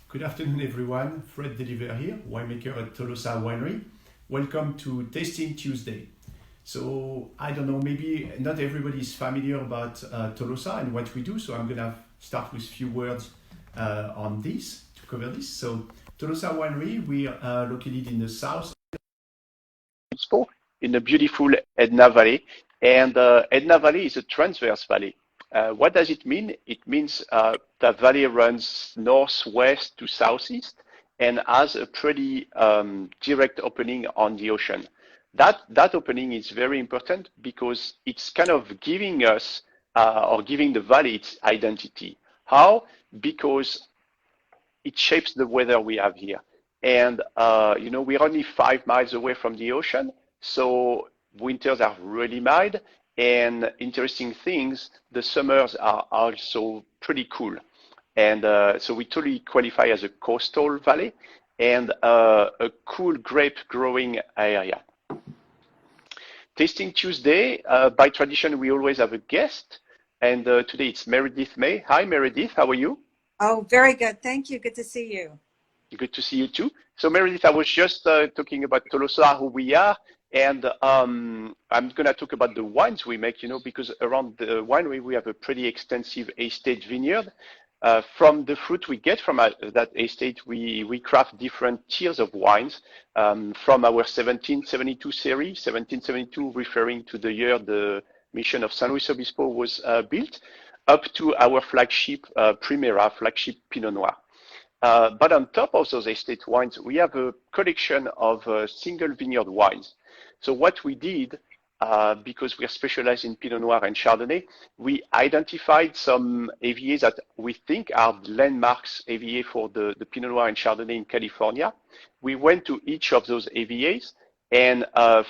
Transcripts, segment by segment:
Good afternoon, everyone. Fred Delivert here, winemaker at Tolosa Winery. Welcome to Tasting Tuesday. So, I don't know, maybe not everybody is familiar about Tolosa and what we do, so I'm going to start with a few words on this, to cover this. So, Tolosa Winery, we are located in the south in the beautiful Edna Valley. And Edna Valley is a transverse valley. What does it mean? It means the valley runs northwest to southeast and has a pretty direct opening on the ocean. That opening is very important because it's kind of giving us or giving the valley its identity. How? Because it shapes the weather we have here. And, we're only 5 miles away from the ocean, so winters are really mild. And interesting things, the summers are also pretty cool. And so we totally qualify as a coastal valley and a cool grape growing area. Tasting Tuesday, by tradition, we always have a guest. And today it's Meridith May. Hi, Meridith, how are you? Oh, very good. Thank you. Good to see you. Good to see you too. So Meredith, I was just talking about Tolosa, who we are, and I'm going to talk about the wines we make, because around the winery we have a pretty extensive estate vineyard. From the fruit we get from that estate, we craft different tiers of wines from our 1772 series, 1772 referring to the year the mission of San Luis Obispo was built, up to our flagship Primera, flagship Pinot Noir. But on top of those estate wines, we have a collection of single vineyard wines. So what we did, because we are specialized in Pinot Noir and Chardonnay, we identified some AVAs that we think are landmarks AVA for the Pinot Noir and Chardonnay in California. We went to each of those AVAs and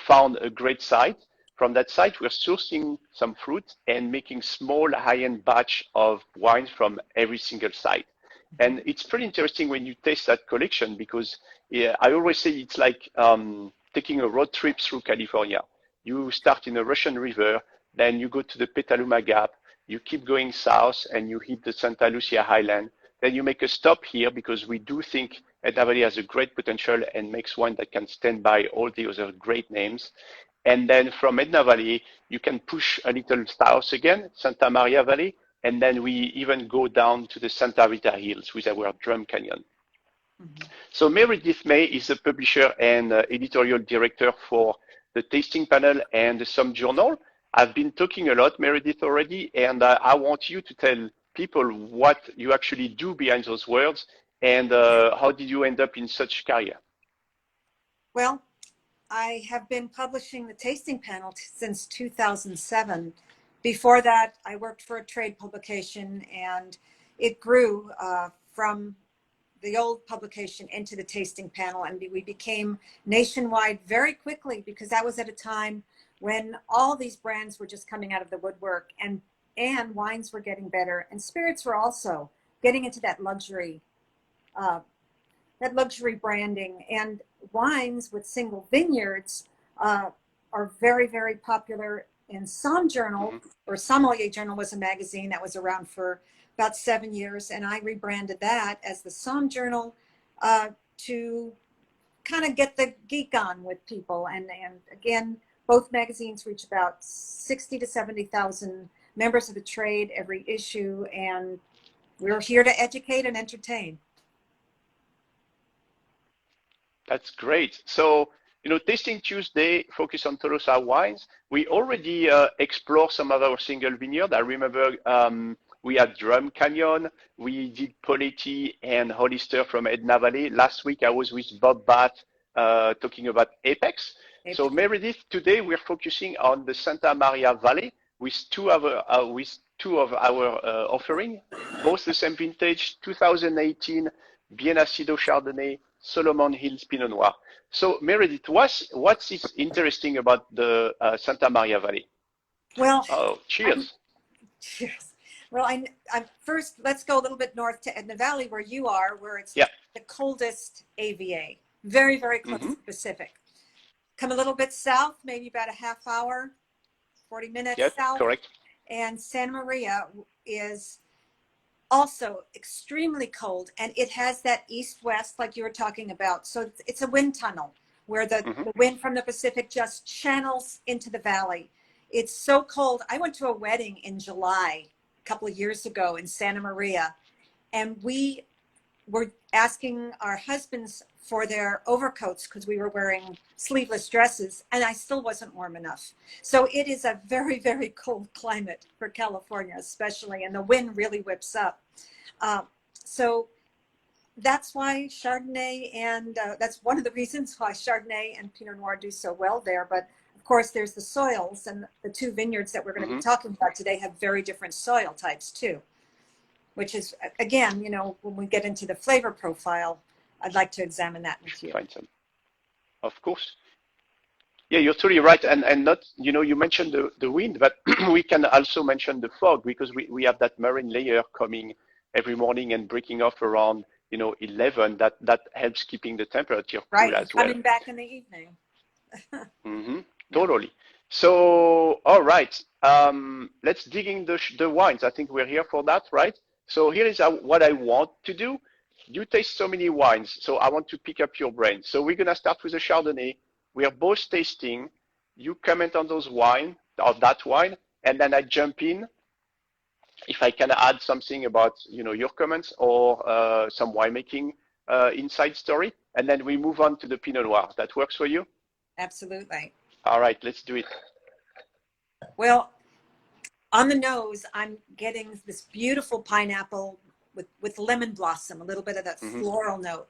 found a great site. From that site, we're sourcing some fruit and making small high-end batch of wines from every single site. And it's pretty interesting when you taste that collection because I always say it's like taking a road trip through California. You start in the Russian River, then you go to the Petaluma Gap, you keep going south and you hit the Santa Lucia Highland. Then you make a stop here because we do think Edna Valley has a great potential and makes wine that can stand by all the other great names. And then from Edna Valley, you can push a little south again, Santa Maria Valley, and then we even go down to the Santa Rita Hills with our Drum Canyon. Mm-hmm. So Meredith May is the publisher and editorial director for the Tasting Panel and the SOMM Journal. I've been talking a lot, Meredith, already, and I want you to tell people what you actually do behind those words and how did you end up in such career? Well, I have been publishing the Tasting Panel since 2007. Before that, I worked for a trade publication, and it grew from the old publication into the Tasting Panel, and we became nationwide very quickly because that was at a time when all these brands were just coming out of the woodwork, and wines were getting better, and spirits were also getting into that luxury branding, and wines with single vineyards are very, very popular. In SOMM Journal, or Sommelier Journal was a magazine that was around for about 7 years, and I rebranded that as the SOMM Journal to kind of get the geek on with people. And again, both magazines reach about 60 to 70,000 members of the trade every issue, and we're here to educate and entertain. That's great. So, Tasting Tuesday, focus on Tolosa wines. We already explore some of our single vineyard. I remember we had Drum Canyon, we did Poletti and Hollister from Edna Valley. Last week I was with Bob Batt talking about Apex. So Meredith, today we're focusing on the Santa Maria Valley with two of our offering, both the same vintage, 2018 Bien Nacido Chardonnay, Solomon Hills Pinot Noir. So Meredith, what's interesting about the Santa Maria Valley? Well, cheers. Cheers. Well, I'm first, let's go a little bit north to Edna Valley where you are, where it's the coldest AVA, very, very close to the Pacific. Come a little bit south, maybe about a half hour, 40 minutes south. Correct. And Santa Maria is also extremely cold, and it has that east-west like you were talking about. So it's a wind tunnel where the wind from the Pacific just channels into the valley. It's so cold. I went to a wedding in July a couple of years ago in Santa Maria, and we were asking our husbands for their overcoats because we were wearing sleeveless dresses, and I still wasn't warm enough. So it is a very, very cold climate for California, especially, and the wind really whips up. So that's why Chardonnay, and that's one of the reasons why Chardonnay and Pinot Noir do so well there. But of course, there's the soils, and the two vineyards that we're going to be talking about today have very different soil types too, which is, again, you know, when we get into the flavor profile, I'd like to examine that with you. Find some. Of course. Yeah, you're totally right. And not, you know, you mentioned the wind, but we can also mention the fog, because we have that marine layer coming every morning and breaking off around, you know, 11. That helps keeping the temperature cool as well. Coming back in the evening. Totally. So, all right. Let's dig in the wines. I think we're here for that, right? So here is what I want to do. You taste so many wines, so I want to pick up your brain. So we're going to start with a Chardonnay. We are both tasting. You comment on those wine, or that wine, and then I jump in if I can add something about, you know, your comments or some winemaking inside story. And then we move on to the Pinot Noir. That works for you? Absolutely. All right, let's do it. Well, on the nose, I'm getting this beautiful pineapple with lemon blossom, a little bit of that floral note.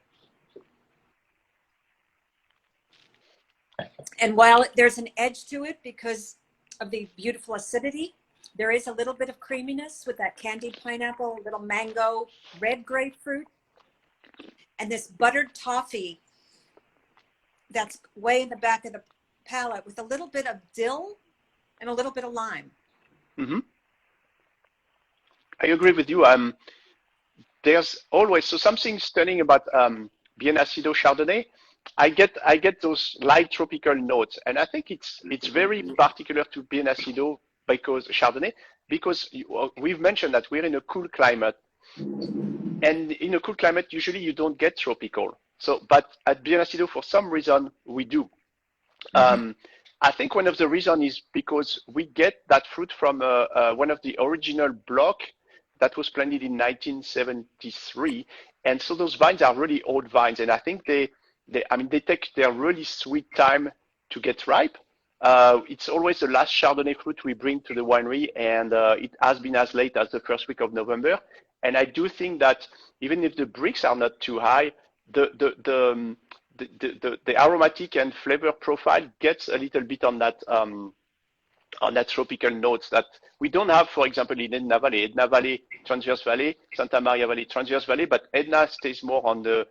And while there's an edge to it because of the beautiful acidity, there is a little bit of creaminess with that candied pineapple, a little mango, red grapefruit, and this buttered toffee that's way in the back of the palate with a little bit of dill and a little bit of lime. I agree with you. There's always something stunning about Bien Nacido Chardonnay. I get those light tropical notes, and I think it's very particular to Bien Nacido Chardonnay, because we've mentioned that we're in a cool climate, and in a cool climate usually you don't get tropical. So, but at Bien Nacido, for some reason we do. I think one of the reasons is because we get that fruit from one of the original block that was planted in 1973, and so those vines are really old vines, and I think they take their really sweet time to get ripe. It's always the last Chardonnay fruit we bring to the winery, and it has been as late as the first week of November. And I do think that even if the bricks are not too high, the aromatic and flavor profile gets a little bit on that tropical notes that we don't have, for example, in Edna Valley, Transverse Valley, Santa Maria Valley, Transverse Valley, but Edna stays more on the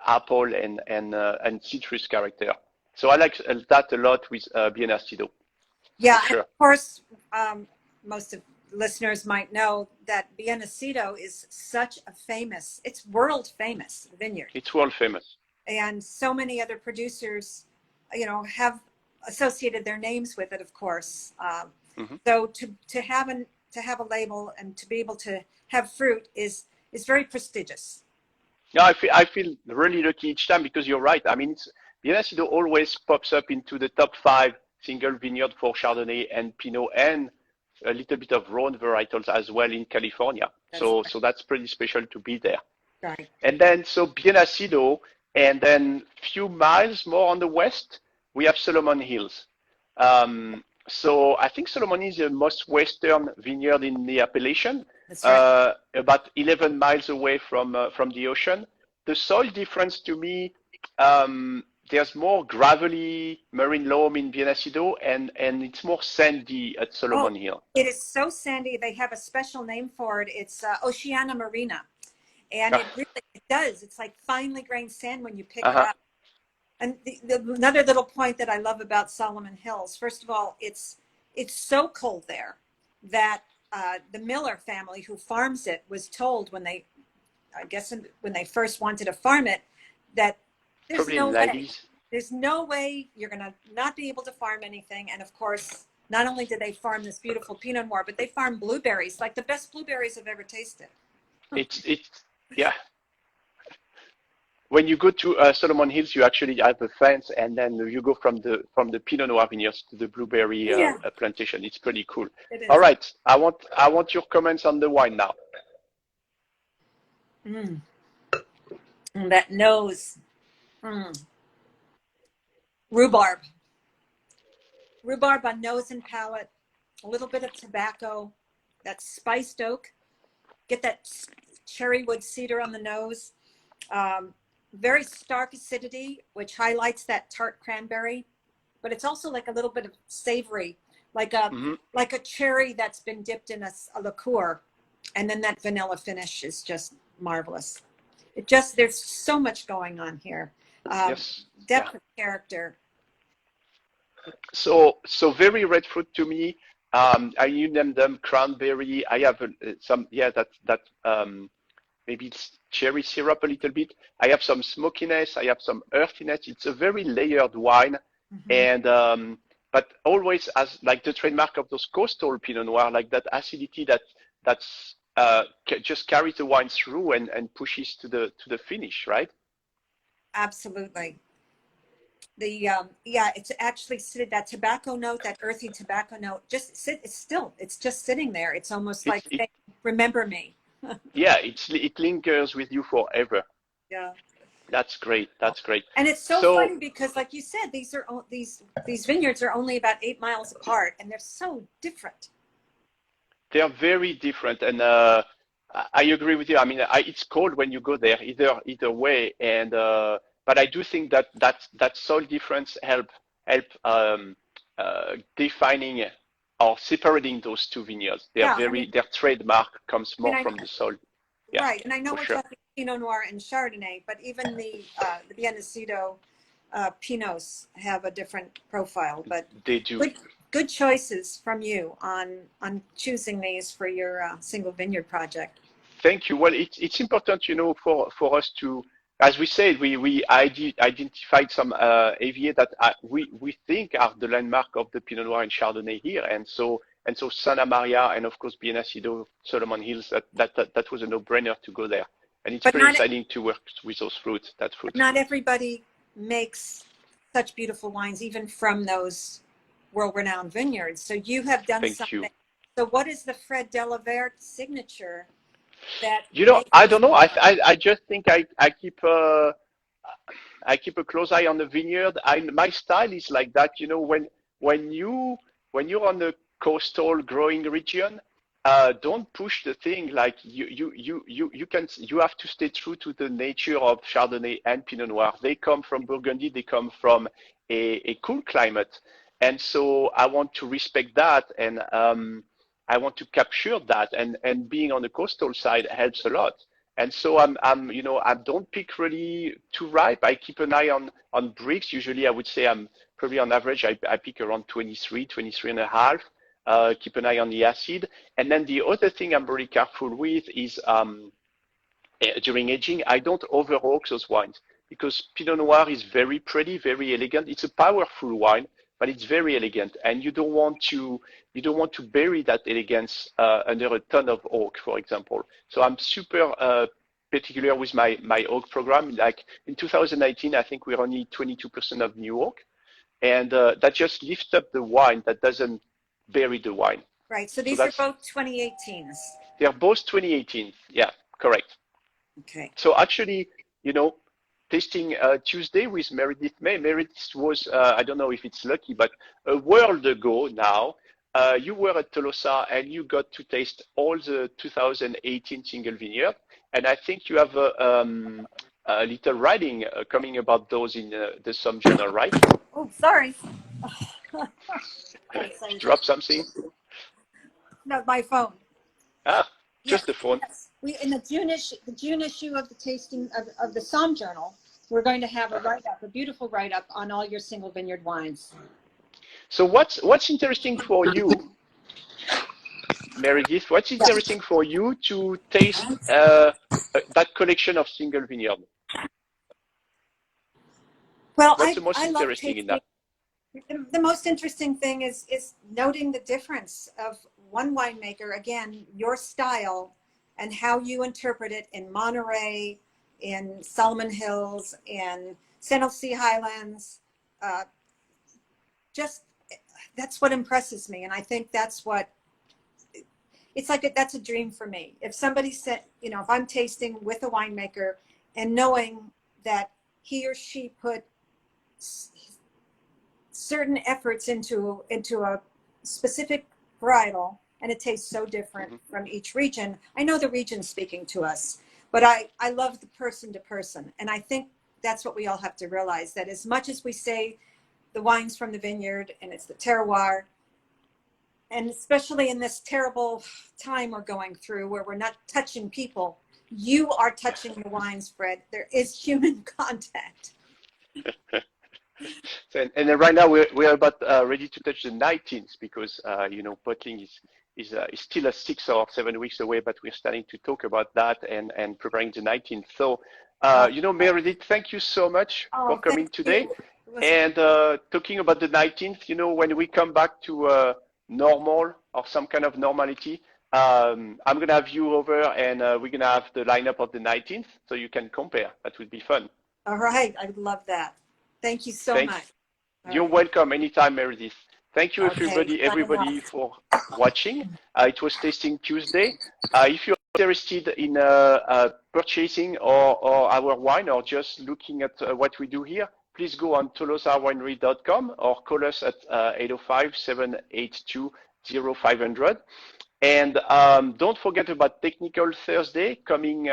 apple and citrus character. So I like that a lot with Bien Nacido. Yeah, sure. And of course, most of listeners might know that Bien Nacido is such a famous, it's world famous vineyard. It's world famous. And so many other producers, you know, have associated their names with it, of course. So to have a label and to be able to have fruit is very prestigious. Yeah, I feel really lucky each time, because you're right. I mean, Bien Nacido always pops up into the top 5 single vineyard for Chardonnay and Pinot, and a little bit of Rhone varietals as well in California. So that's pretty special to be there. Right. And then so Bien Nacido, and then few miles more on the west, we have Solomon Hills. So I think Solomon is the most western vineyard in the appellation. That's right. About 11 miles away from the ocean. The soil difference to me, there's more gravelly marine loam in Bien Nacido, and it's more sandy at Solomon Hill. It is so sandy. They have a special name for it. It's Oceana Marina. And it really does. It's like finely grained sand when you pick it up. And another little point that I love about Solomon Hills, first of all, it's so cold there that the Miller family who farms it was told when they first wanted to farm it, that there's no way you're going to not be able to farm anything. And of course, not only did they farm this beautiful Pinot Noir, but they farm blueberries, like the best blueberries I've ever tasted. it's yeah. When you go to Solomon Hills, you actually have a fence, and then you go from the Pinot Noir vineyards to the blueberry Yeah, plantation. It's pretty cool. it All is. right, I want your comments on the wine now. Mm. And that nose. Mm. Rhubarb. Rhubarb on nose and palate. A little bit of tobacco. That spiced oak. Get that cherry wood cedar on the nose. Very stark acidity, which highlights that tart cranberry, but it's also like a little bit of savory, like a cherry that's been dipped in a liqueur, and then that vanilla finish is just marvelous. There's so much going on here. Yes. Depth Yeah. of character. So very red fruit to me. You named them cranberry. I have some, yeah, that maybe it's cherry syrup a little bit. I have some smokiness. I have some earthiness. It's a very layered wine, and but always as like the trademark of those coastal Pinot Noir, like that acidity that's just carries the wine through and pushes to the finish, right? Absolutely. It's actually sitting, that tobacco note, that earthy tobacco note, it's just sitting there. It's almost like It saying, remember me. Yeah, it lingers with you forever. Yeah. That's great. That's great. And it's so So funny because, like you said, these vineyards are only about 8 miles apart, and they're so different. they are very different, and I agree with you. I mean, it's cold when you go there, either way, and but I do think that soil difference help defining or separating those two vineyards. Yeah, I mean, Their trademark comes I mean, more from the soil. Yeah, right, and I know for we're sure. talking Pinot Noir and Chardonnay, but even the Bien Nacido Pinots have a different profile. But They do. good choices from you on choosing these for your single vineyard project. Thank you. Well, it's important, for us to, as we said, we identified some AVA that we think are the landmark of the Pinot Noir and Chardonnay here, and so Santa Maria and of course Bien Nacido, Solomon Hills. That was a no-brainer to go there, and it's But very exciting to work with those fruits. not everybody makes such beautiful wines, even from those world-renowned vineyards. So you have done Thank you. something. So what is the Fred Delivert signature that makes I this don't know. wine? I just think I keep a close eye on the vineyard. My style is like that. When you're on the coastal growing region, don't push the thing. Like you have to stay true to the nature of Chardonnay and Pinot Noir. They come from Burgundy. They come from a cool climate, and so I want to respect that, and I want to capture that, and being on the coastal side helps a lot. And so I don't pick really too ripe. I keep an eye on bricks. Usually I would say I'm probably on average, I pick around 23 and a half. Keep an eye on the acid. And then the other thing I'm very careful with is during aging, I don't over oak those wines, because Pinot Noir is very pretty, very elegant. It's a powerful wine, but it's very elegant, and you don't want to bury that elegance under a ton of oak, for example. So I'm super particular with my oak program. Like in 2019, I think we're only 22% of new oak, and that just lifts up the wine. That doesn't bury the wine. Right. So these are both 2018s. They're both 2018. Yeah, correct. Okay. So actually, tasting Tuesday with Meridith May. Meridith was, I don't know if it's lucky, but a world ago now, you were at Tolosa and you got to taste all the 2018 single vineyard. And I think you have a little writing coming about those in the SOMM journal, right? Oh, sorry. Drop something? No, my phone. Just the phone. Yes. We in the June issue of the tasting of the SOMM journal, we're going to have a beautiful write-up on all your single vineyard wines. So what's interesting for you, Meridith? What's interesting for you to taste that collection of single vineyard? Well, what's the most interesting in that? The most interesting thing is noting the difference of one winemaker, again, your style, and how you interpret it in Monterey, in Solomon Hills, in San Jose Highlands, just that's what impresses me. And I think that's what it's like. That's a dream for me. If somebody said, you know, if I'm tasting with a winemaker and knowing that he or she put certain efforts into a specific varietal, and it tastes so different from each region. I know the region's speaking to us, but I love the person to person. And I think that's what we all have to realize, that as much as we say the wine's from the vineyard and it's the terroir, and especially in this terrible time we're going through where we're not touching people, you are touching the wines, Fred. There is human contact. And then right now we're about ready to touch the 19th because you know, bottling is still 6 or 7 weeks away, but we're starting to talk about that and preparing the 19th. So you know, Meridith, thank you so much for coming today. And talking about the 19th, you know, when we come back to normal or some kind of normality, I'm gonna have you over, and we're gonna have the lineup of the 19th, so you can compare. That would be fun. All right, I would love that. Thank you so much. You're welcome anytime, Meridith. Thank you, everybody for watching. It was Tasting Tuesday. If you're interested in purchasing or our wine, or just looking at what we do here, please go on tolosawinery.com or call us at 805-782-0500. And don't forget about Technical Thursday coming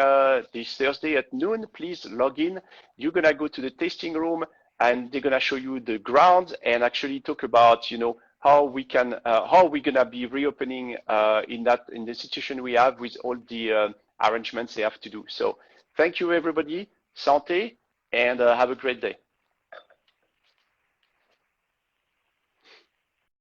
this Thursday at noon. Please log in. You're gonna go to the tasting room, and they're gonna show you the grounds and actually talk about, you know, how we're gonna be reopening in the situation we have with all the arrangements they have to do. So thank you, everybody. Santé, and have a great day.